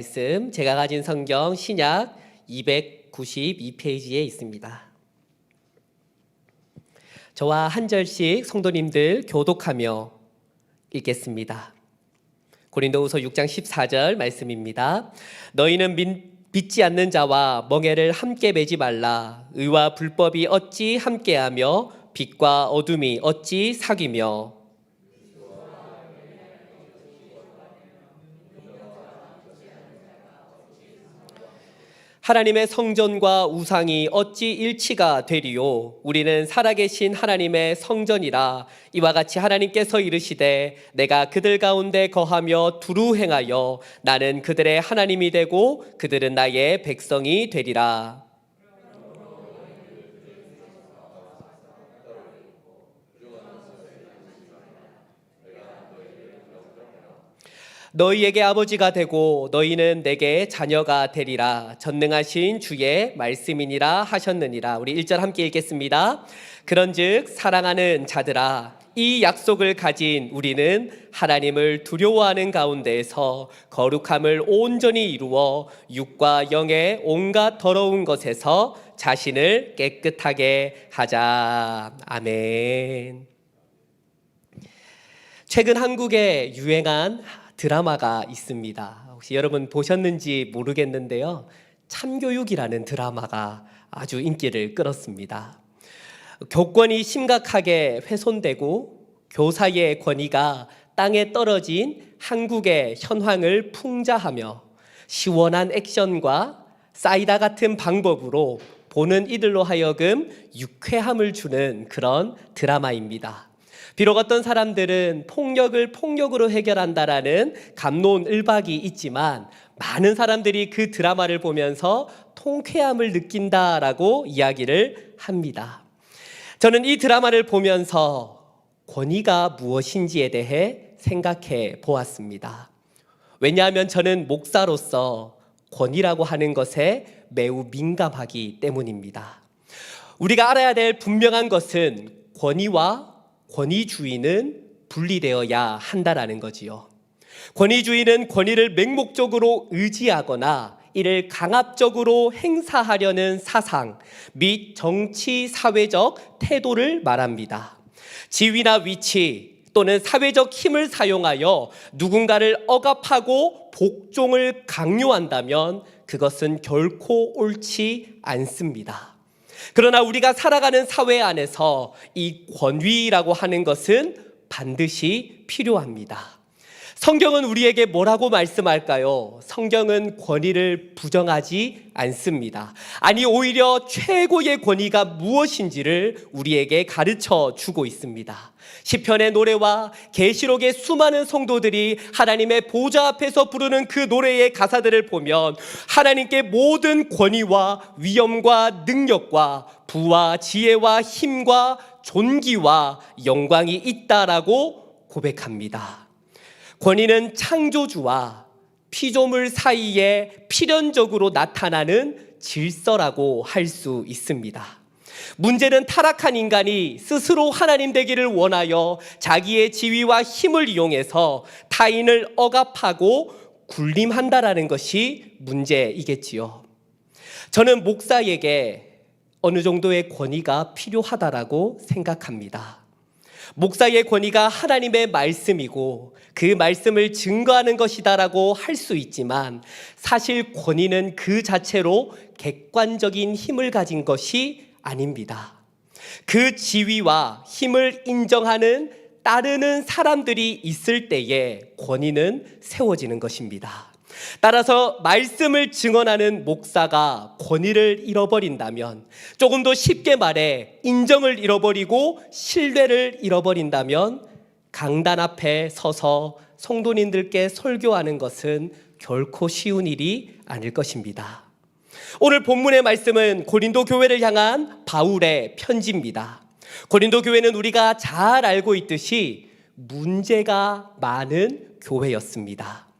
말씀 제가 가진 성경 신약 292페이지에 있습니다. 저와 한 절씩 성도님들 교독하며 읽겠습니다. 고린도후서 6장 14절 말씀입니다. 너희는 믿지 않는 자와 멍에를 함께 매지 말라. 의와 불법이 어찌 함께하며 빛과 어둠이 어찌 사귀며. 하나님의 성전과 우상이 어찌 일치가 되리요. 우리는 살아계신 하나님의 성전이라. 이와 같이 하나님께서 이르시되 내가 그들 가운데 거하며 두루 행하여 나는 그들의 하나님이 되고 그들은 나의 백성이 되리라. 너희에게 아버지가 되고 너희는 내게 자녀가 되리라. 전능하신 주의 말씀이니라 하셨느니라. 우리 1절 함께 읽겠습니다. 그런즉 사랑하는 자들아, 이 약속을 가진 우리는 하나님을 두려워하는 가운데에서 거룩함을 온전히 이루어 육과 영의 온갖 더러운 것에서 자신을 깨끗하게 하자. 아멘. 최근 한국에 유행한 드라마가 있습니다. 혹시 여러분 보셨는지 모르겠는데요. 참교육이라는 드라마가 아주 인기를 끌었습니다. 교권이 심각하게 훼손되고 교사의 권위가 땅에 떨어진 한국의 현황을 풍자하며 시원한 액션과 사이다 같은 방법으로 보는 이들로 하여금 유쾌함을 주는 그런 드라마입니다. 비록 어떤 사람들은 폭력을 폭력으로 해결한다라는 갑론을박이 있지만 많은 사람들이 그 드라마를 보면서 통쾌함을 느낀다라고 이야기를 합니다. 저는 이 드라마를 보면서 권위가 무엇인지에 대해 생각해 보았습니다. 왜냐하면 저는 목사로서 권위라고 하는 것에 매우 민감하기 때문입니다. 우리가 알아야 될 분명한 것은 권위와 권위주의는 분리되어야 한다라는 거지요. 권위주의는 권위를 맹목적으로 의지하거나 이를 강압적으로 행사하려는 사상 및 정치 사회적 태도를 말합니다. 지위나 위치 또는 사회적 힘을 사용하여 누군가를 억압하고 복종을 강요한다면 그것은 결코 옳지 않습니다. 그러나 우리가 살아가는 사회 안에서 이 권위라고 하는 것은 반드시 필요합니다. 성경은 우리에게 뭐라고 말씀할까요? 성경은 권위를 부정하지 않습니다. 아니, 오히려 최고의 권위가 무엇인지를 우리에게 가르쳐 주고 있습니다. 시편의 노래와 계시록의 수많은 성도들이 하나님의 보좌 앞에서 부르는 그 노래의 가사들을 보면 하나님께 모든 권위와 위엄과 능력과 부와 지혜와 힘과 존귀와 영광이 있다라고 고백합니다. 권위는 창조주와 피조물 사이에 필연적으로 나타나는 질서라고 할 수 있습니다. 문제는 타락한 인간이 스스로 하나님 되기를 원하여 자기의 지위와 힘을 이용해서 타인을 억압하고 군림한다라는 것이 문제이겠지요. 저는 목사에게 어느 정도의 권위가 필요하다라고 생각합니다. 목사의 권위가 하나님의 말씀이고 그 말씀을 증거하는 것이다라고 할 수 있지만 사실 권위는 그 자체로 객관적인 힘을 가진 것이 아닙니다. 그 지위와 힘을 인정하는 따르는 사람들이 있을 때에 권위는 세워지는 것입니다. 따라서 말씀을 증언하는 목사가 권위를 잃어버린다면, 조금 더 쉽게 말해 인정을 잃어버리고 신뢰를 잃어버린다면 강단 앞에 서서 성도님들께 설교하는 것은 결코 쉬운 일이 아닐 것입니다. 오늘 본문의 말씀은 고린도 교회를 향한 바울의 편지입니다. 고린도 교회는 우리가 잘 알고 있듯이 문제가 많은 교회였습니다.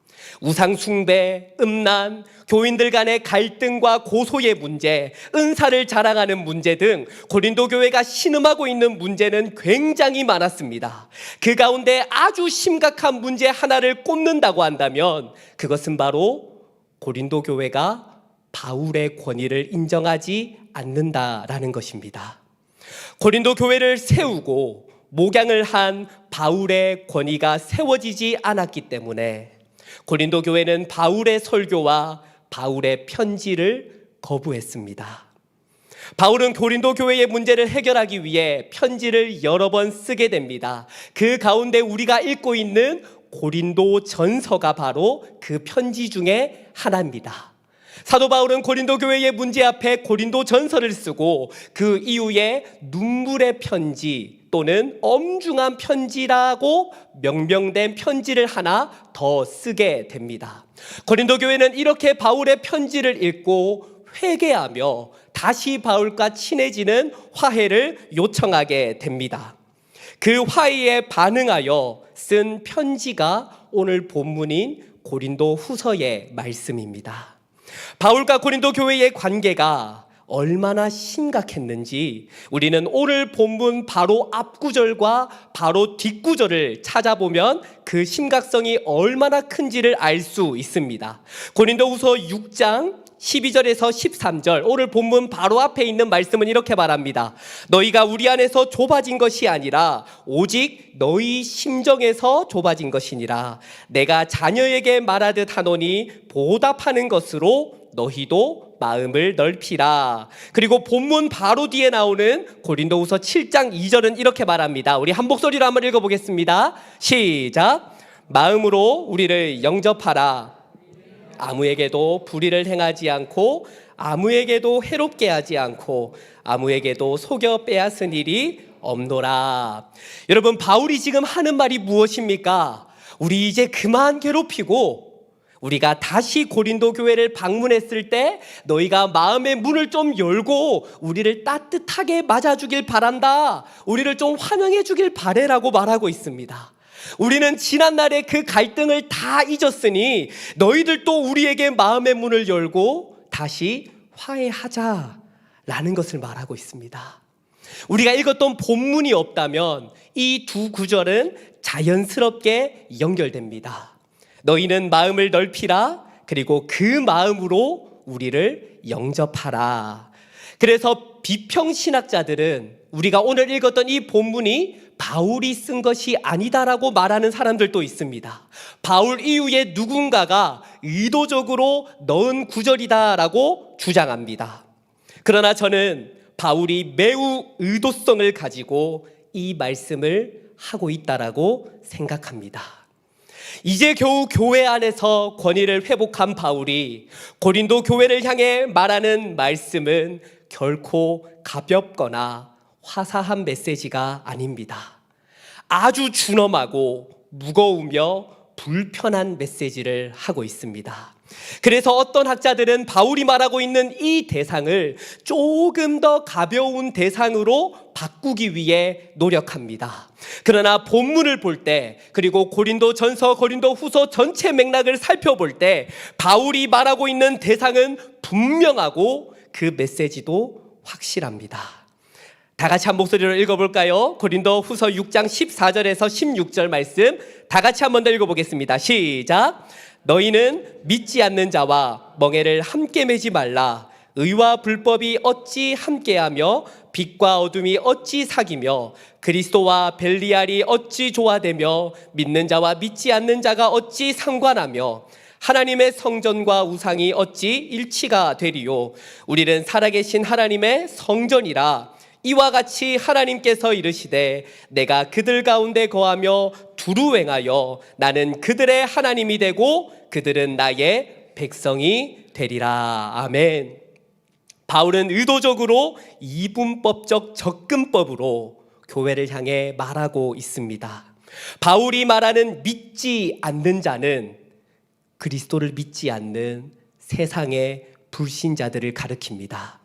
우상 숭배, 음란, 교인들 간의 갈등과 고소의 문제, 은사를 자랑하는 문제 등 고린도 교회가 신음하고 있는 문제는 굉장히 많았습니다. 그 가운데 아주 심각한 문제 하나를 꼽는다고 한다면 그것은 바로 고린도 교회가 바울의 권위를 인정하지 않는다라는 것입니다. 고린도 교회를 세우고 목양을 한 바울의 권위가 세워지지 않았기 때문에 고린도 교회는 바울의 설교와 바울의 편지를 거부했습니다. 바울은 고린도 교회의 문제를 해결하기 위해 편지를 여러 번 쓰게 됩니다. 그 가운데 우리가 읽고 있는 고린도 전서가 바로 그 편지 중에 하나입니다. 사도 바울은 고린도 교회의 문제 앞에 고린도 전서를 쓰고 그 이후에 눈물의 편지 또는 엄중한 편지라고 명명된 편지를 하나 더 쓰게 됩니다. 고린도 교회는 이렇게 바울의 편지를 읽고 회개하며 다시 바울과 친해지는 화해를 요청하게 됩니다. 그 화해에 반응하여 쓴 편지가 오늘 본문인 고린도 후서의 말씀입니다. 바울과 고린도 교회의 관계가 얼마나 심각했는지 우리는 오늘 본문 바로 앞구절과 바로 뒷구절을 찾아보면 그 심각성이 얼마나 큰지를 알 수 있습니다. 고린도후서 6장 12절에서 13절, 오늘 본문 바로 앞에 있는 말씀은 이렇게 말합니다. 너희가 우리 안에서 좁아진 것이 아니라 오직 너희 심정에서 좁아진 것이니라. 내가 자녀에게 말하듯 하노니 보답하는 것으로 너희도 마음을 넓히라. 그리고 본문 바로 뒤에 나오는 고린도후서 7장 2절은 이렇게 말합니다. 우리 한 목소리로 한번 읽어보겠습니다. 시작. 마음으로 우리를 영접하라. 아무에게도 불의를 행하지 않고 아무에게도 해롭게 하지 않고 아무에게도 속여 빼앗은 일이 없노라. 여러분, 바울이 지금 하는 말이 무엇입니까? 우리 이제 그만 괴롭히고 우리가 다시 고린도 교회를 방문했을 때 너희가 마음의 문을 좀 열고 우리를 따뜻하게 맞아주길 바란다. 우리를 좀 환영해 주길 바래라고 말하고 있습니다. 우리는 지난날의 그 갈등을 다 잊었으니 너희들도 우리에게 마음의 문을 열고 다시 화해하자라는 것을 말하고 있습니다. 우리가 읽었던 본문이 없다면 이 두 구절은 자연스럽게 연결됩니다. 너희는 마음을 넓히라. 그리고 그 마음으로 우리를 영접하라. 그래서 비평신학자들은 우리가 오늘 읽었던 이 본문이 바울이 쓴 것이 아니다라고 말하는 사람들도 있습니다. 바울 이후에 누군가가 의도적으로 넣은 구절이다라고 주장합니다. 그러나 저는 바울이 매우 의도성을 가지고 이 말씀을 하고 있다라고 생각합니다. 이제 겨우 교회 안에서 권위를 회복한 바울이 고린도 교회를 향해 말하는 말씀은 결코 가볍거나 화사한 메시지가 아닙니다. 아주 준엄하고 무거우며 불편한 메시지를 하고 있습니다. 그래서 어떤 학자들은 바울이 말하고 있는 이 대상을 조금 더 가벼운 대상으로 바꾸기 위해 노력합니다. 그러나 본문을 볼 때, 그리고 고린도 전서, 고린도 후서 전체 맥락을 살펴볼 때 바울이 말하고 있는 대상은 분명하고 그 메시지도 확실합니다. 다 같이 한 목소리로 읽어볼까요? 고린도 후서 6장 14절에서 16절 말씀 다 같이 한 번 더 읽어보겠습니다. 시작. 너희는 믿지 않는 자와 멍에를 함께 매지 말라. 의와 불법이 어찌 함께하며 빛과 어둠이 어찌 사귀며 그리스도와 벨리알이 어찌 조화되며 믿는 자와 믿지 않는 자가 어찌 상관하며 하나님의 성전과 우상이 어찌 일치가 되리요. 우리는 살아계신 하나님의 성전이라. 이와 같이 하나님께서 이르시되 내가 그들 가운데 거하며 두루 행하여 나는 그들의 하나님이 되고 그들은 나의 백성이 되리라. 아멘. 바울은 의도적으로 이분법적 접근법으로 교회를 향해 말하고 있습니다. 바울이 말하는 믿지 않는 자는 그리스도를 믿지 않는 세상의 불신자들을 가리킵니다.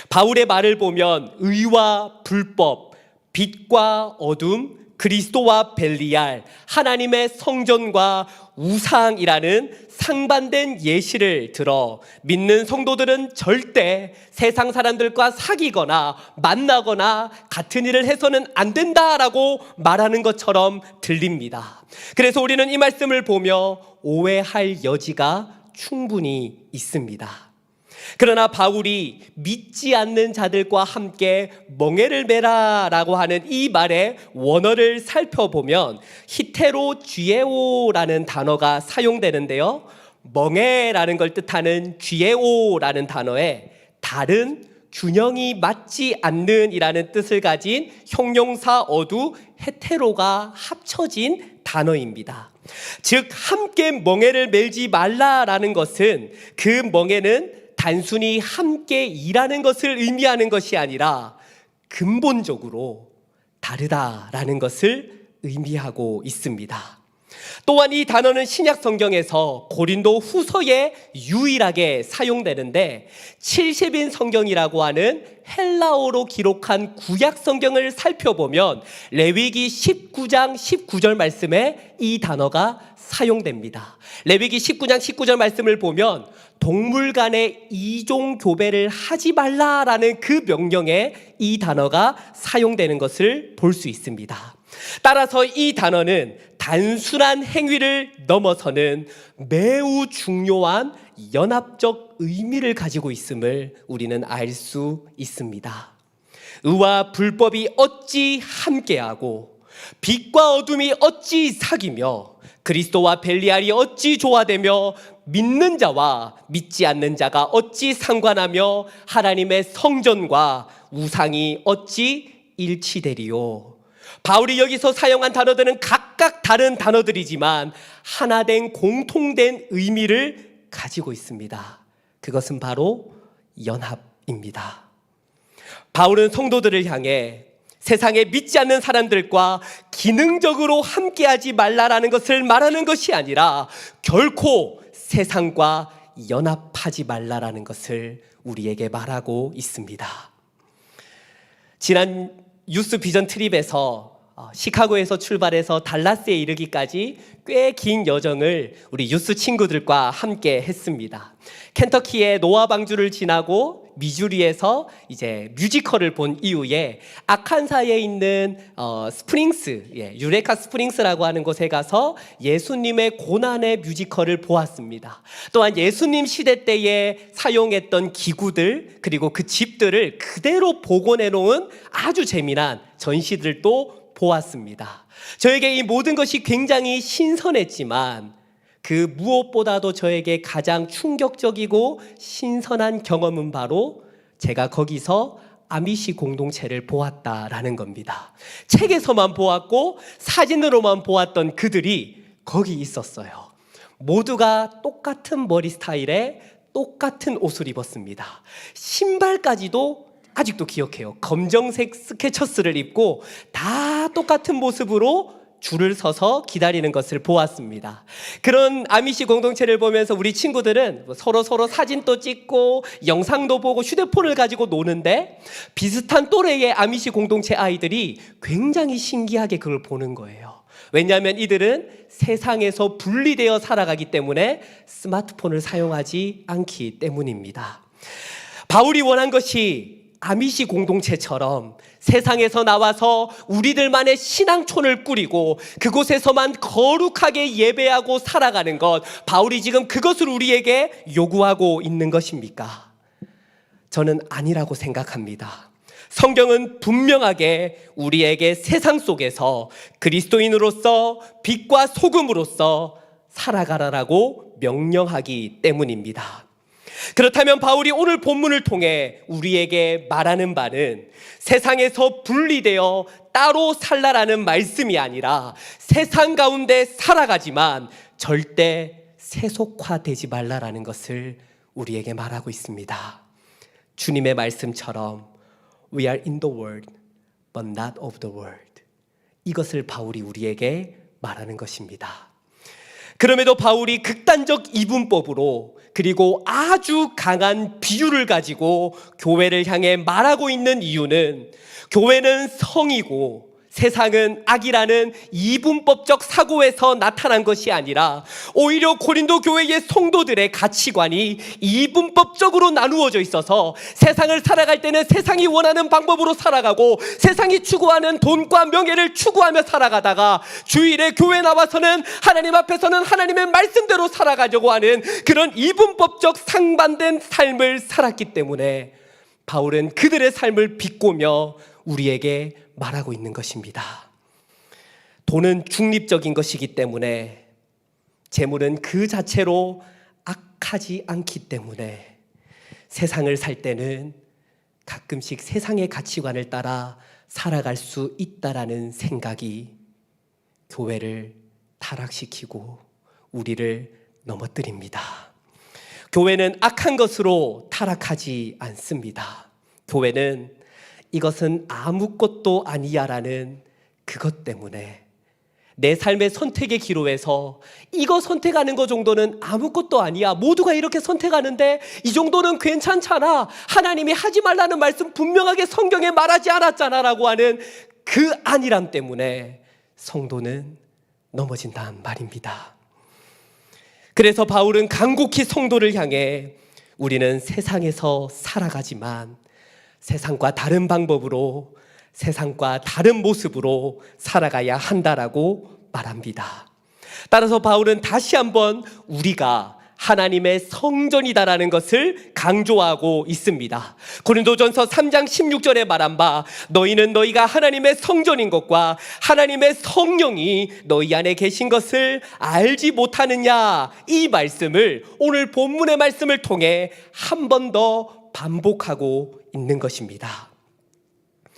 바울의 말을 보면 의와 불법, 빛과 어둠, 그리스도와 벨리알, 하나님의 성전과 우상이라는 상반된 예시를 들어 믿는 성도들은 절대 세상 사람들과 사귀거나 만나거나 같은 일을 해서는 안 된다라고 말하는 것처럼 들립니다. 그래서 우리는 이 말씀을 보며 오해할 여지가 충분히 있습니다. 그러나 바울이 믿지 않는 자들과 함께 멍에를 매라라고 하는 이 말의 원어를 살펴보면 히테로쥐에오라는 단어가 사용되는데요, 멍에라는 걸 뜻하는 쥐에오라는 단어에 다른, 균형이 맞지 않는 이라는 뜻을 가진 형용사 어두 헤테로가 합쳐진 단어입니다. 즉 함께 멍에를 멜지 말라라는 것은 그 멍에는 단순히 함께 일하는 것을 의미하는 것이 아니라 근본적으로 다르다라는 것을 의미하고 있습니다. 또한 이 단어는 신약 성경에서 고린도 후서에 유일하게 사용되는데 70인 성경이라고 하는 헬라어로 기록한 구약 성경을 살펴보면 레위기 19장 19절 말씀에 이 단어가 사용됩니다. 레위기 19장 19절 말씀을 보면 동물 간의 이종 교배를 하지 말라라는 그 명령에 이 단어가 사용되는 것을 볼 수 있습니다. 따라서 이 단어는 단순한 행위를 넘어서는 매우 중요한 연합적 의미를 가지고 있음을 우리는 알 수 있습니다. 의와 불법이 어찌 함께하고 빛과 어둠이 어찌 사귀며 그리스도와 벨리알이 어찌 조화되며 믿는 자와 믿지 않는 자가 어찌 상관하며 하나님의 성전과 우상이 어찌 일치되리요. 바울이 여기서 사용한 단어들은 각각 다른 단어들이지만 하나된 공통된 의미를 가지고 있습니다. 그것은 바로 연합입니다. 바울은 성도들을 향해 세상에 믿지 않는 사람들과 기능적으로 함께하지 말라라는 것을 말하는 것이 아니라 결코 세상과 연합하지 말라라는 것을 우리에게 말하고 있습니다. 지난 유스 비전 트립에서 시카고에서 출발해서 달라스에 이르기까지 꽤 긴 여정을 우리 유스 친구들과 함께 했습니다. 켄터키의 노아 방주를 지나고 미주리에서 이제 뮤지컬을 본 이후에 아칸사에 있는 스프링스, 유레카 스프링스라고 하는 곳에 가서 예수님의 고난의 뮤지컬을 보았습니다. 또한 예수님 시대 때에 사용했던 기구들 그리고 그 집들을 그대로 복원해 놓은 아주 재미난 전시들도 보았습니다. 저에게 이 모든 것이 굉장히 신선했지만 그 무엇보다도 저에게 가장 충격적이고 신선한 경험은 바로 제가 거기서 아미시 공동체를 보았다라는 겁니다. 책에서만 보았고 사진으로만 보았던 그들이 거기 있었어요. 모두가 똑같은 머리 스타일에 똑같은 옷을 입었습니다. 신발까지도 아직도 기억해요. 검정색 스케쳐스를 입고 다 똑같은 모습으로 줄을 서서 기다리는 것을 보았습니다. 그런 아미시 공동체를 보면서 우리 친구들은 서로 사진도 찍고 영상도 보고 휴대폰을 가지고 노는데 비슷한 또래의 아미시 공동체 아이들이 굉장히 신기하게 그걸 보는 거예요. 왜냐하면 이들은 세상에서 분리되어 살아가기 때문에 스마트폰을 사용하지 않기 때문입니다. 바울이 원한 것이 아미시 공동체처럼 세상에서 나와서 우리들만의 신앙촌을 꾸리고 그곳에서만 거룩하게 예배하고 살아가는 것, 바울이 지금 그것을 우리에게 요구하고 있는 것입니까? 저는 아니라고 생각합니다. 성경은 분명하게 우리에게 세상 속에서 그리스도인으로서 빛과 소금으로서 살아가라라고 명령하기 때문입니다. 그렇다면 바울이 오늘 본문을 통해 우리에게 말하는 바는 세상에서 분리되어 따로 살라라는 말씀이 아니라 세상 가운데 살아가지만 절대 세속화되지 말라라는 것을 우리에게 말하고 있습니다. 주님의 말씀처럼 We are in the world, but not of the world. 이것을 바울이 우리에게 말하는 것입니다. 그럼에도 바울이 극단적 이분법으로 그리고 아주 강한 비유를 가지고 교회를 향해 말하고 있는 이유는 교회는 성이고 세상은 악이라는 이분법적 사고에서 나타난 것이 아니라 오히려 고린도 교회의 성도들의 가치관이 이분법적으로 나누어져 있어서 세상을 살아갈 때는 세상이 원하는 방법으로 살아가고 세상이 추구하는 돈과 명예를 추구하며 살아가다가 주일에 교회 나와서는 하나님 앞에서는 하나님의 말씀대로 살아가려고 하는 그런 이분법적 상반된 삶을 살았기 때문에 바울은 그들의 삶을 비꼬며 우리에게 말하고 있는 것입니다. 돈은 중립적인 것이기 때문에, 재물은 그 자체로 악하지 않기 때문에 세상을 살 때는 가끔씩 세상의 가치관을 따라 살아갈 수 있다라는 생각이 교회를 타락시키고 우리를 넘어뜨립니다. 교회는 악한 것으로 타락하지 않습니다. 교회는 이것은 아무것도 아니야라는 그것 때문에 내 삶의 선택의 기로에서 이거 선택하는 것 정도는 아무것도 아니야, 모두가 이렇게 선택하는데 이 정도는 괜찮잖아, 하나님이 하지 말라는 말씀 분명하게 성경에 말하지 않았잖아 라고 하는 그 안일함 때문에 성도는 넘어진단 말입니다. 그래서 바울은 간곡히 성도를 향해 우리는 세상에서 살아가지만 세상과 다른 방법으로, 세상과 다른 모습으로 살아가야 한다라고 말합니다. 따라서 바울은 다시 한번 우리가 하나님의 성전이다라는 것을 강조하고 있습니다. 고린도전서 3장 16절에 말한 바 너희는 너희가 하나님의 성전인 것과 하나님의 성령이 너희 안에 계신 것을 알지 못하느냐, 이 말씀을 오늘 본문의 말씀을 통해 한 번 더 반복하고 있는 것입니다.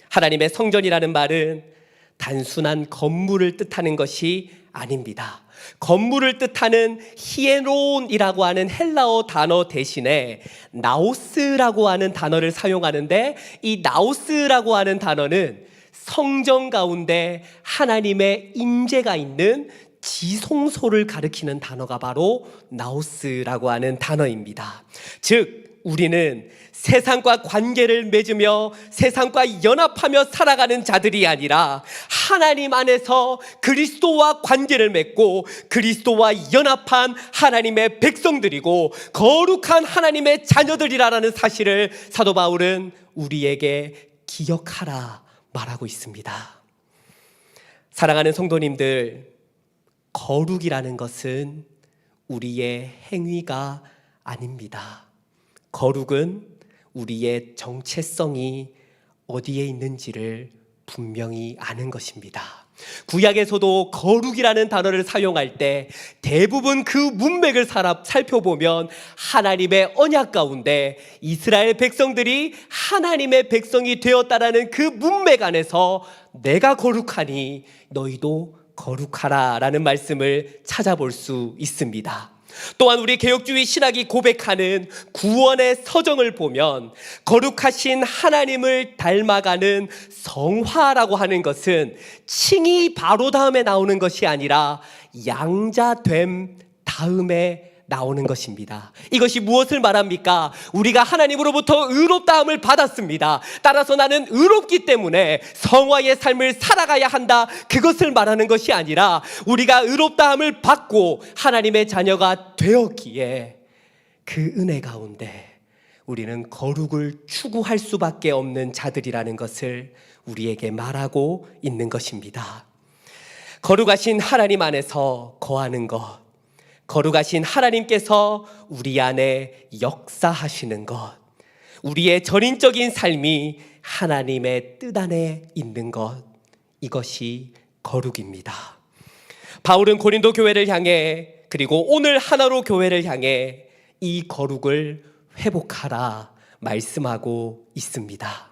하나님의 성전이라는 말은 단순한 건물을 뜻하는 것이 아닙니다. 건물을 뜻하는 히에론이라고 하는 헬라어 단어 대신에 나오스라고 하는 단어를 사용하는데, 이 나오스라고 하는 단어는 성전 가운데 하나님의 임재가 있는 지성소를 가리키는 단어가 바로 나오스라고 하는 단어입니다. 즉 우리는 세상과 관계를 맺으며 세상과 연합하며 살아가는 자들이 아니라 하나님 안에서 그리스도와 관계를 맺고 그리스도와 연합한 하나님의 백성들이고 거룩한 하나님의 자녀들이라는 사실을 사도 바울은 우리에게 기억하라 말하고 있습니다. 사랑하는 성도님들, 거룩이라는 것은 우리의 행위가 아닙니다. 거룩은 우리의 정체성이 어디에 있는지를 분명히 아는 것입니다. 구약에서도 거룩이라는 단어를 사용할 때 대부분 그 문맥을 살펴보면 하나님의 언약 가운데 이스라엘 백성들이 하나님의 백성이 되었다라는 그 문맥 안에서 내가 거룩하니 너희도 거룩하라 라는 말씀을 찾아볼 수 있습니다. 또한 우리 개혁주의 신학이 고백하는 구원의 서정을 보면 거룩하신 하나님을 닮아가는 성화라고 하는 것은 칭이 바로 다음에 나오는 것이 아니라 양자됨 다음에 나오는 것입니다. 이것이 무엇을 말합니까? 우리가 하나님으로부터 의롭다함을 받았습니다. 따라서 나는 의롭기 때문에 성화의 삶을 살아가야 한다, 그것을 말하는 것이 아니라 우리가 의롭다함을 받고 하나님의 자녀가 되었기에 그 은혜 가운데 우리는 거룩을 추구할 수밖에 없는 자들이라는 것을 우리에게 말하고 있는 것입니다. 거룩하신 하나님 안에서 거하는 것, 거룩하신 하나님께서 우리 안에 역사하시는 것, 우리의 전인적인 삶이 하나님의 뜻 안에 있는 것, 이것이 거룩입니다. 바울은 고린도 교회를 향해, 그리고 오늘 하나로 교회를 향해 이 거룩을 회복하라 말씀하고 있습니다.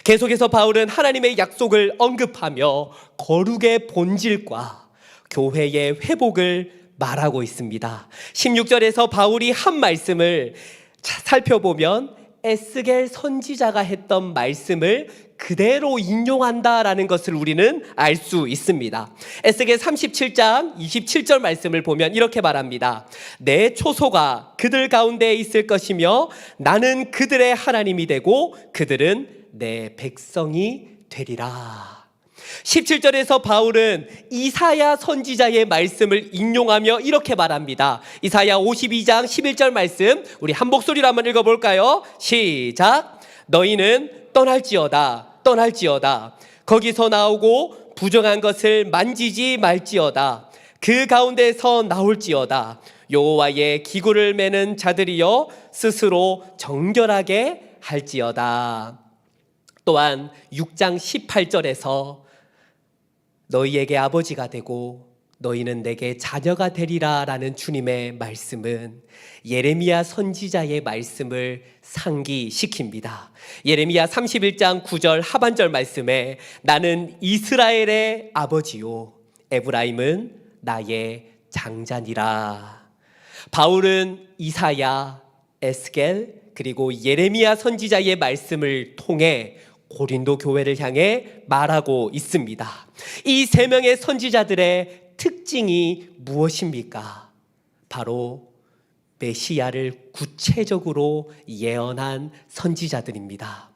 계속해서 바울은 하나님의 약속을 언급하며 거룩의 본질과 교회의 회복을 말하고 있습니다. 16절에서 바울이 한 말씀을 살펴보면 에스겔 선지자가 했던 말씀을 그대로 인용한다라는 것을 우리는 알 수 있습니다. 에스겔 37장 27절 말씀을 보면 이렇게 말합니다. 내 초소가 그들 가운데 있을 것이며 나는 그들의 하나님이 되고 그들은 내 백성이 되리라. 17절에서 바울은 이사야 선지자의 말씀을 인용하며 이렇게 말합니다. 이사야 52장 11절 말씀 우리 한 목소리로 한번 읽어볼까요? 시작. 너희는 떠날지어다 떠날지어다 거기서 나오고 부정한 것을 만지지 말지어다 그 가운데서 나올지어다 여호와의 기구를 매는 자들이여 스스로 정결하게 할지어다. 또한 6장 18절에서 너희에게 아버지가 되고 너희는 내게 자녀가 되리라 라는 주님의 말씀은 예레미야 선지자의 말씀을 상기시킵니다. 예레미야 31장 9절 하반절 말씀에 나는 이스라엘의 아버지요 에브라임은 나의 장자니라. 바울은 이사야, 에스겔 그리고 예레미야 선지자의 말씀을 통해 고린도 교회를 향해 말하고 있습니다. 이 세 명의 선지자들의 특징이 무엇입니까? 바로 메시아를 구체적으로 예언한 선지자들입니다.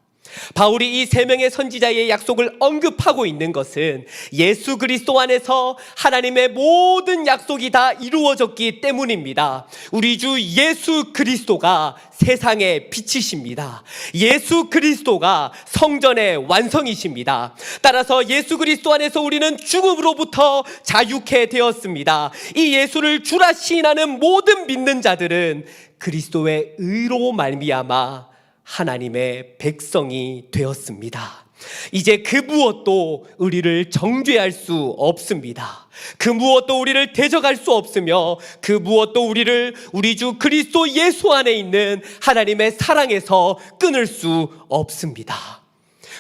바울이 이 세 명의 선지자의 약속을 언급하고 있는 것은 예수 그리스도 안에서 하나님의 모든 약속이 다 이루어졌기 때문입니다. 우리 주 예수 그리스도가 세상의 빛이십니다. 예수 그리스도가 성전의 완성이십니다. 따라서 예수 그리스도 안에서 우리는 죽음으로부터 자유케 되었습니다. 이 예수를 주라 시인하는 모든 믿는 자들은 그리스도의 의로 말미암아 하나님의 백성이 되었습니다. 이제 그 무엇도 우리를 정죄할 수 없습니다. 그 무엇도 우리를 대적할 수 없으며 그 무엇도 우리를 우리 주 그리스도 예수 안에 있는 하나님의 사랑에서 끊을 수 없습니다.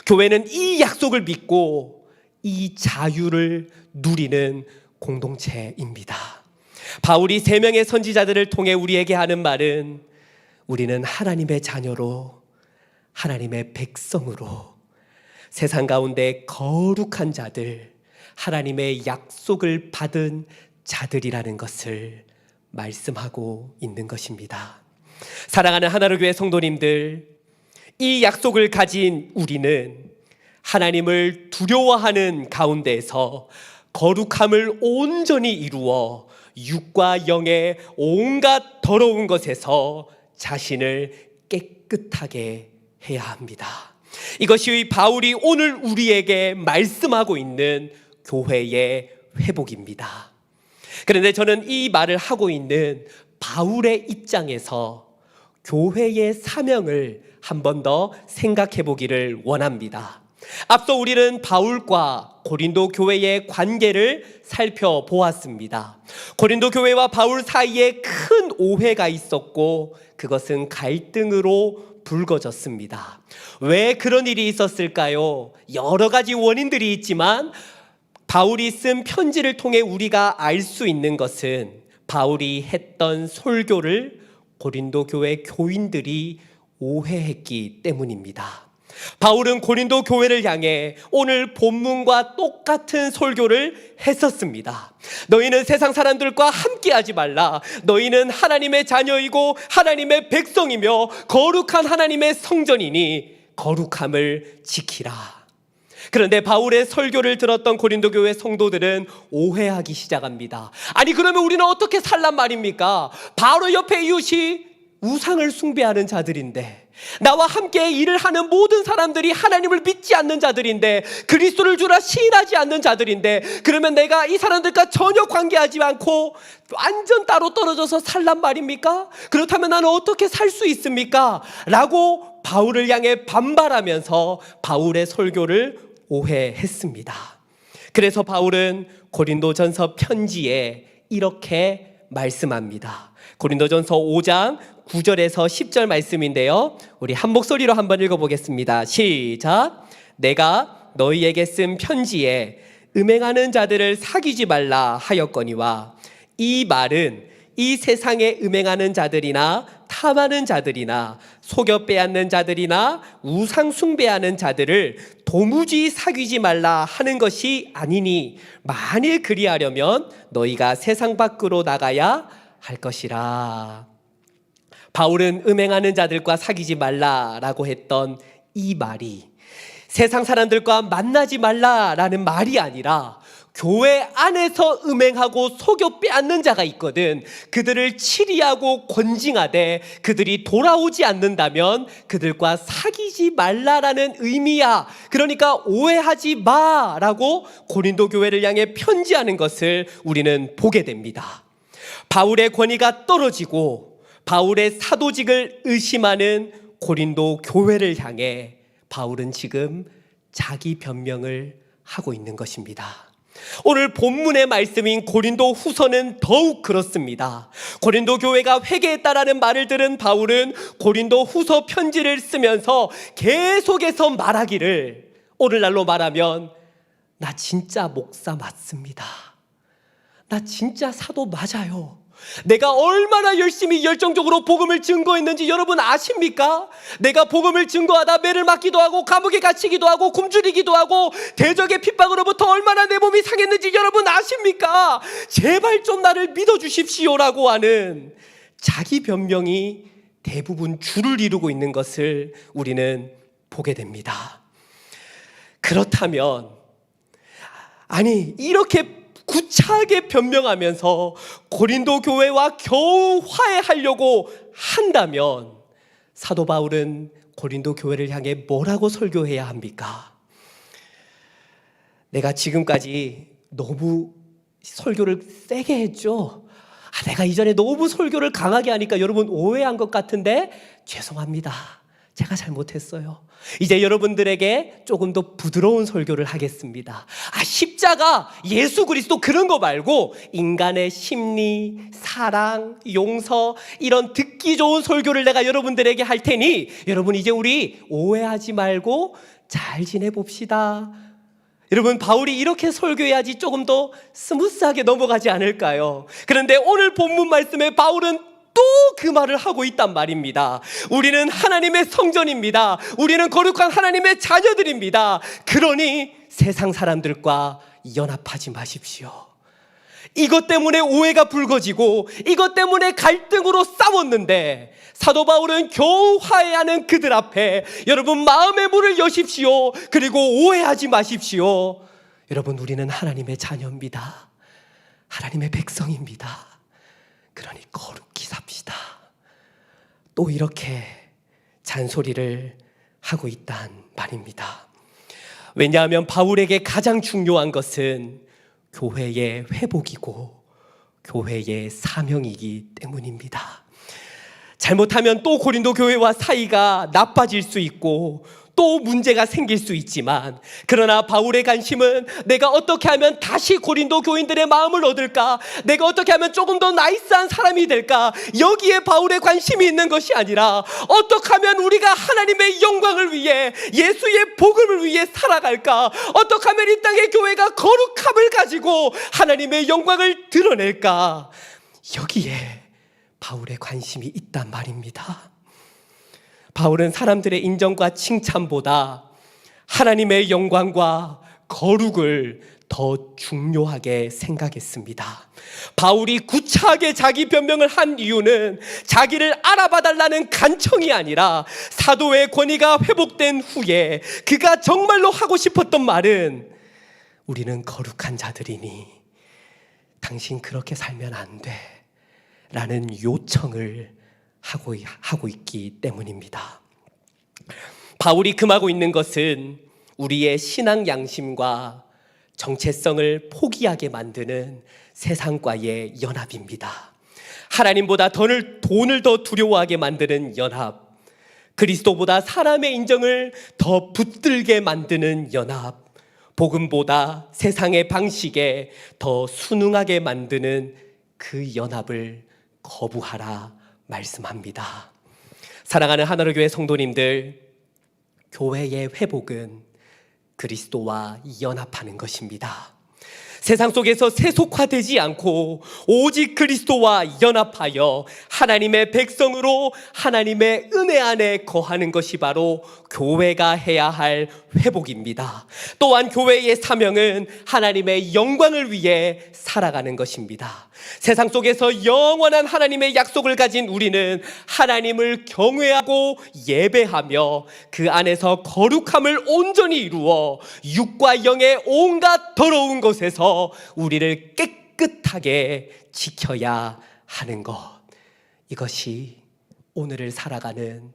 교회는 이 약속을 믿고 이 자유를 누리는 공동체입니다. 바울이 세 명의 선지자들을 통해 우리에게 하는 말은 우리는 하나님의 자녀로 하나님의 백성으로 세상 가운데 거룩한 자들, 하나님의 약속을 받은 자들이라는 것을 말씀하고 있는 것입니다. 사랑하는 하나로 교회 성도님들, 이 약속을 가진 우리는 하나님을 두려워하는 가운데에서 거룩함을 온전히 이루어 육과 영의 온갖 더러운 것에서 자신을 깨끗하게 해야 합니다. 이것이 바울이 오늘 우리에게 말씀하고 있는 교회의 회복입니다. 그런데 저는 이 말을 하고 있는 바울의 입장에서 교회의 사명을 한 번 더 생각해 보기를 원합니다. 앞서 우리는 바울과 고린도 교회의 관계를 살펴보았습니다. 고린도 교회와 바울 사이에 큰 오해가 있었고 그것은 갈등으로 불거졌습니다. 왜 그런 일이 있었을까요? 여러 가지 원인들이 있지만 바울이 쓴 편지를 통해 우리가 알 수 있는 것은 바울이 했던 설교를 고린도 교회 교인들이 오해했기 때문입니다. 바울은 고린도 교회를 향해 오늘 본문과 똑같은 설교를 했었습니다. 너희는 세상 사람들과 함께하지 말라. 너희는 하나님의 자녀이고 하나님의 백성이며 거룩한 하나님의 성전이니 거룩함을 지키라. 그런데 바울의 설교를 들었던 고린도 교회 성도들은 오해하기 시작합니다. 아니 그러면 우리는 어떻게 살란 말입니까? 바로 옆에 이웃이 우상을 숭배하는 자들인데, 나와 함께 일을 하는 모든 사람들이 하나님을 믿지 않는 자들인데, 그리스도를 주라 시인하지 않는 자들인데, 그러면 내가 이 사람들과 전혀 관계하지 않고 완전 따로 떨어져서 살란 말입니까? 그렇다면 나는 어떻게 살 수 있습니까? 라고 바울을 향해 반발하면서 바울의 설교를 오해했습니다. 그래서 바울은 고린도전서 편지에 이렇게 말씀합니다. 고린도전서 5장 9절에서 10절 말씀인데요, 우리 한 목소리로 한번 읽어보겠습니다. 시작. 내가 너희에게 쓴 편지에 음행하는 자들을 사귀지 말라 하였거니와, 이 말은 이 세상에 음행하는 자들이나 탐하는 자들이나 속여 빼앗는 자들이나 우상 숭배하는 자들을 도무지 사귀지 말라 하는 것이 아니니, 만일 그리하려면 너희가 세상 밖으로 나가야 할 것이라. 바울은 음행하는 자들과 사귀지 말라라고 했던 이 말이 세상 사람들과 만나지 말라라는 말이 아니라 교회 안에서 음행하고 속여 빼앗는 자가 있거든. 그들을 치리하고 권징하되 그들이 돌아오지 않는다면 그들과 사귀지 말라라는 의미야. 그러니까 오해하지 마라고 고린도 교회를 향해 편지하는 것을 우리는 보게 됩니다. 바울의 권위가 떨어지고 바울의 사도직을 의심하는 고린도 교회를 향해 바울은 지금 자기 변명을 하고 있는 것입니다. 오늘 본문의 말씀인 고린도 후서는 더욱 그렇습니다. 고린도 교회가 회개했다라는 말을 들은 바울은 고린도 후서 편지를 쓰면서 계속해서 말하기를, 오늘날로 말하면 나 진짜 목사 맞습니다. 나 진짜 사도 맞아요. 내가 얼마나 열심히 열정적으로 복음을 증거했는지 여러분 아십니까? 내가 복음을 증거하다 매를 맞기도 하고 감옥에 갇히기도 하고 굶주리기도 하고 대적의 핍박으로부터 얼마나 내 몸이 상했는지 여러분 아십니까? 제발 좀 나를 믿어주십시오라고 하는 자기 변명이 대부분 주를 이루고 있는 것을 우리는 보게 됩니다. 그렇다면 아니 이렇게 구차하게 변명하면서 고린도 교회와 겨우 화해하려고 한다면 사도 바울은 고린도 교회를 향해 뭐라고 설교해야 합니까? 내가 지금까지 너무 설교를 세게 했죠? 내가 이전에 너무 설교를 강하게 하니까 여러분 오해한 것 같은데 죄송합니다. 제가 잘못했어요. 이제 여러분들에게 조금 더 부드러운 설교를 하겠습니다. 십자가, 예수 그리스도 그런 거 말고 인간의 심리, 사랑, 용서 이런 듣기 좋은 설교를 내가 여러분들에게 할 테니 여러분 이제 우리 오해하지 말고 잘 지내봅시다. 여러분 바울이 이렇게 설교해야지 조금 더 스무스하게 넘어가지 않을까요? 그런데 오늘 본문 말씀에 바울은 또 그 말을 하고 있단 말입니다. 우리는 하나님의 성전입니다. 우리는 거룩한 하나님의 자녀들입니다. 그러니 세상 사람들과 연합하지 마십시오. 이것 때문에 오해가 불거지고 이것 때문에 갈등으로 싸웠는데 사도 바울은 겨우 화해하는 그들 앞에 여러분 마음의 문을 여십시오. 그리고 오해하지 마십시오. 여러분 우리는 하나님의 자녀입니다. 하나님의 백성입니다. 그러니 거룩히 삽시다. 또 이렇게 잔소리를 하고 있단 말입니다. 왜냐하면 바울에게 가장 중요한 것은 교회의 회복이고 교회의 사명이기 때문입니다. 잘못하면 또 고린도 교회와 사이가 나빠질 수 있고 또 문제가 생길 수 있지만 그러나 바울의 관심은 내가 어떻게 하면 다시 고린도 교인들의 마음을 얻을까? 내가 어떻게 하면 조금 더 나이스한 사람이 될까? 여기에 바울의 관심이 있는 것이 아니라 어떻게 하면 우리가 하나님의 영광을 위해 예수의 복음을 위해 살아갈까? 어떻게 하면 이 땅의 교회가 거룩함을 가지고 하나님의 영광을 드러낼까? 여기에 바울의 관심이 있단 말입니다. 바울은 사람들의 인정과 칭찬보다 하나님의 영광과 거룩을 더 중요하게 생각했습니다. 바울이 구차하게 자기 변명을 한 이유는 자기를 알아봐달라는 간청이 아니라 사도의 권위가 회복된 후에 그가 정말로 하고 싶었던 말은 우리는 거룩한 자들이니 당신 그렇게 살면 안 돼 라는 요청을 하고 있기 때문입니다. 바울이 금하고 있는 것은 우리의 신앙 양심과 정체성을 포기하게 만드는 세상과의 연합입니다. 하나님보다 돈을 더 두려워하게 만드는 연합, 그리스도보다 사람의 인정을 더 붙들게 만드는 연합, 복음보다 세상의 방식에 더 순응하게 만드는 그 연합을 거부하라 말씀합니다. 사랑하는 하나로교회 성도님들, 교회의 회복은 그리스도와 연합하는 것입니다. 세상 속에서 세속화되지 않고 오직 그리스도와 연합하여 하나님의 백성으로 하나님의 은혜 안에 거하는 것이 바로 교회가 해야 할 회복입니다. 또한 교회의 사명은 하나님의 영광을 위해 살아가는 것입니다. 세상 속에서 영원한 하나님의 약속을 가진 우리는 하나님을 경외하고 예배하며 그 안에서 거룩함을 온전히 이루어 육과 영의 온갖 더러운 것에서 우리를 깨끗하게 지켜야 하는 것. 이것이 오늘을 살아가는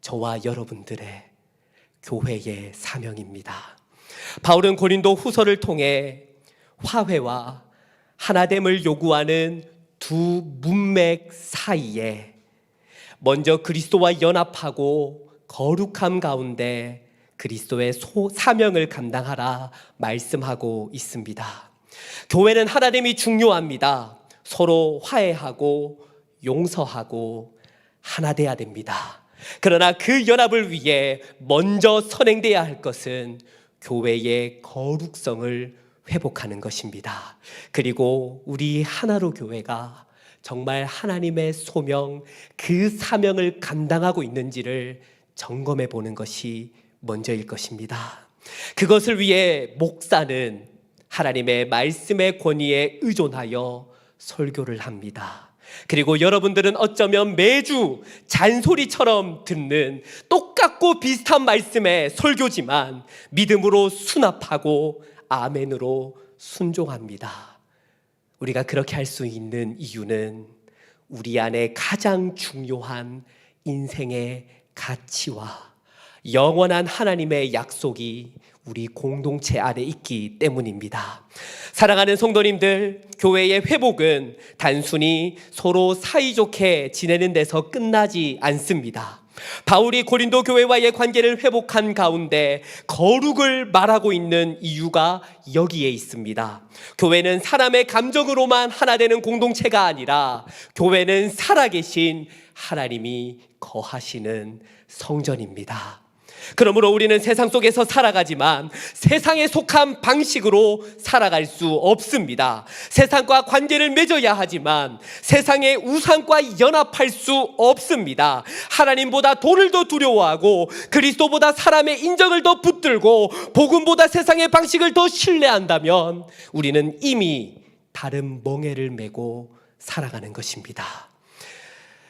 저와 여러분들의 교회의 사명입니다. 바울은 고린도 후서를 통해 화해와 하나됨을 요구하는 두 문맥 사이에 먼저 그리스도와 연합하고 거룩함 가운데 그리스도의 사명을 감당하라 말씀하고 있습니다. 교회는 하나됨이 중요합니다. 서로 화해하고 용서하고 하나 돼야 됩니다. 그러나 그 연합을 위해 먼저 선행돼야 할 것은 교회의 거룩성을 회복하는 것입니다. 그리고 우리 하나로 교회가 정말 하나님의 소명, 그 사명을 감당하고 있는지를 점검해 보는 것이 먼저일 것입니다. 그것을 위해 목사는 하나님의 말씀의 권위에 의존하여 설교를 합니다. 그리고 여러분들은 어쩌면 매주 잔소리처럼 듣는 똑같고 비슷한 말씀의 설교지만 믿음으로 수납하고 아멘으로 순종합니다. 우리가 그렇게 할 수 있는 이유는 우리 안에 가장 중요한 인생의 가치와 영원한 하나님의 약속이 우리 공동체 안에 있기 때문입니다. 사랑하는 성도님들, 교회의 회복은 단순히 서로 사이좋게 지내는 데서 끝나지 않습니다. 바울이 고린도 교회와의 관계를 회복한 가운데 거룩을 말하고 있는 이유가 여기에 있습니다. 교회는 사람의 감정으로만 하나 되는 공동체가 아니라 교회는 살아계신 하나님이 거하시는 성전입니다. 그러므로 우리는 세상 속에서 살아가지만 세상에 속한 방식으로 살아갈 수 없습니다. 세상과 관계를 맺어야 하지만 세상의 우상과 연합할 수 없습니다. 하나님보다 돈을 더 두려워하고 그리스도보다 사람의 인정을 더 붙들고 복음보다 세상의 방식을 더 신뢰한다면 우리는 이미 다른 멍에를 메고 살아가는 것입니다.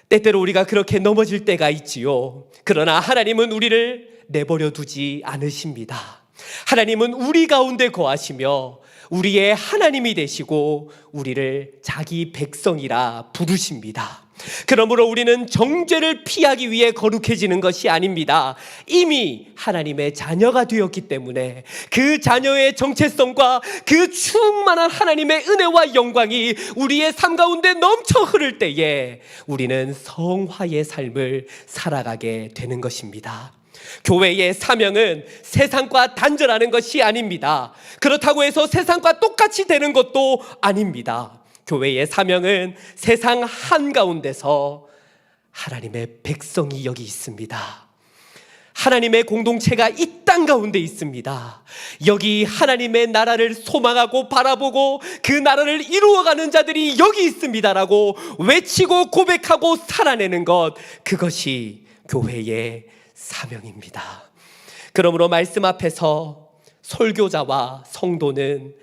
때때로 우리가 그렇게 넘어질 때가 있지요. 그러나 하나님은 우리를 내버려 두지 않으십니다. 하나님은 우리 가운데 거하시며 우리의 하나님이 되시고 우리를 자기 백성이라 부르십니다. 그러므로 우리는 정죄를 피하기 위해 거룩해지는 것이 아닙니다. 이미 하나님의 자녀가 되었기 때문에 그 자녀의 정체성과 그 충만한 하나님의 은혜와 영광이 우리의 삶 가운데 넘쳐 흐를 때에 우리는 성화의 삶을 살아가게 되는 것입니다. 교회의 사명은 세상과 단절하는 것이 아닙니다. 그렇다고 해서 세상과 똑같이 되는 것도 아닙니다. 교회의 사명은 세상 한가운데서 하나님의 백성이 여기 있습니다. 하나님의 공동체가 이 땅 가운데 있습니다. 여기 하나님의 나라를 소망하고 바라보고 그 나라를 이루어가는 자들이 여기 있습니다라고 외치고 고백하고 살아내는 것, 그것이 교회의 사명입니다. 그러므로 말씀 앞에서 설교자와 성도는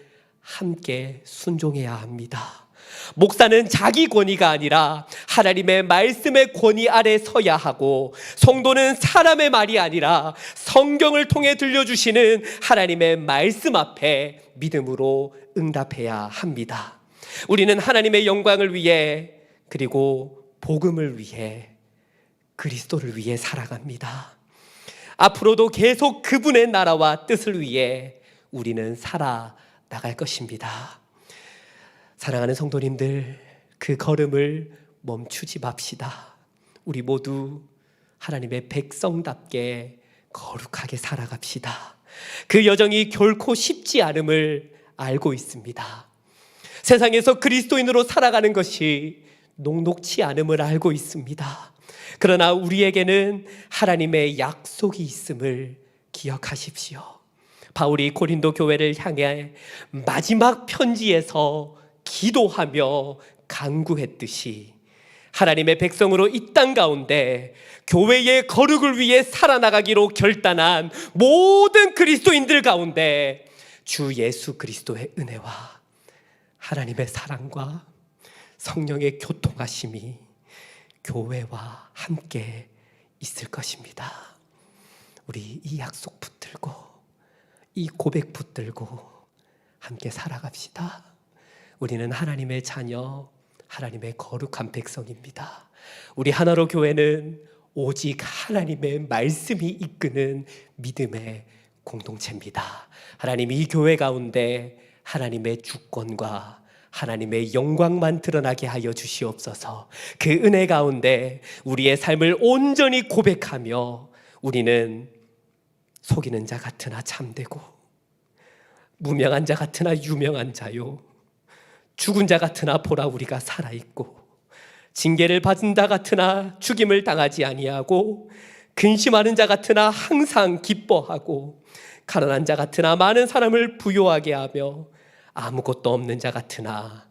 함께 순종해야 합니다. 목사는 자기 권위가 아니라 하나님의 말씀의 권위 아래 서야 하고, 성도는 사람의 말이 아니라 성경을 통해 들려주시는 하나님의 말씀 앞에 믿음으로 응답해야 합니다. 우리는 하나님의 영광을 위해, 그리고 복음을 위해, 그리스도를 위해 살아갑니다. 앞으로도 계속 그분의 나라와 뜻을 위해 우리는 살아나갈 것입니다. 사랑하는 성도님들, 그 걸음을 멈추지 맙시다. 우리 모두 하나님의 백성답게 거룩하게 살아갑시다. 그 여정이 결코 쉽지 않음을 알고 있습니다. 세상에서 그리스도인으로 살아가는 것이 녹록치 않음을 알고 있습니다. 그러나 우리에게는 하나님의 약속이 있음을 기억하십시오. 바울이 고린도 교회를 향해 마지막 편지에서 기도하며 간구했듯이 하나님의 백성으로 이 땅 가운데 교회의 거룩을 위해 살아나가기로 결단한 모든 그리스도인들 가운데 주 예수 그리스도의 은혜와 하나님의 사랑과 성령의 교통하심이 교회와 함께 있을 것입니다. 우리 이 약속 붙들고 이 고백 붙들고 함께 살아갑시다. 우리는 하나님의 자녀, 하나님의 거룩한 백성입니다. 우리 하나로 교회는 오직 하나님의 말씀이 이끄는 믿음의 공동체입니다. 하나님 이 교회 가운데 하나님의 주권과 하나님의 영광만 드러나게 하여 주시옵소서. 그 은혜 가운데 우리의 삶을 온전히 고백하며 우리는 속이는 자 같으나 참되고 무명한 자 같으나 유명한 자요, 죽은 자 같으나 보라 우리가 살아있고 징계를 받은 자 같으나 죽임을 당하지 아니하고 근심하는 자 같으나 항상 기뻐하고 가난한 자 같으나 많은 사람을 부요하게 하며 아무것도 없는 자 같으나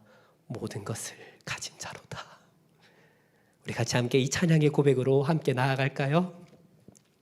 모든 것을 가진 자로다. 우리 같이 함께 이 찬양의 고백으로 함께 나아갈까요?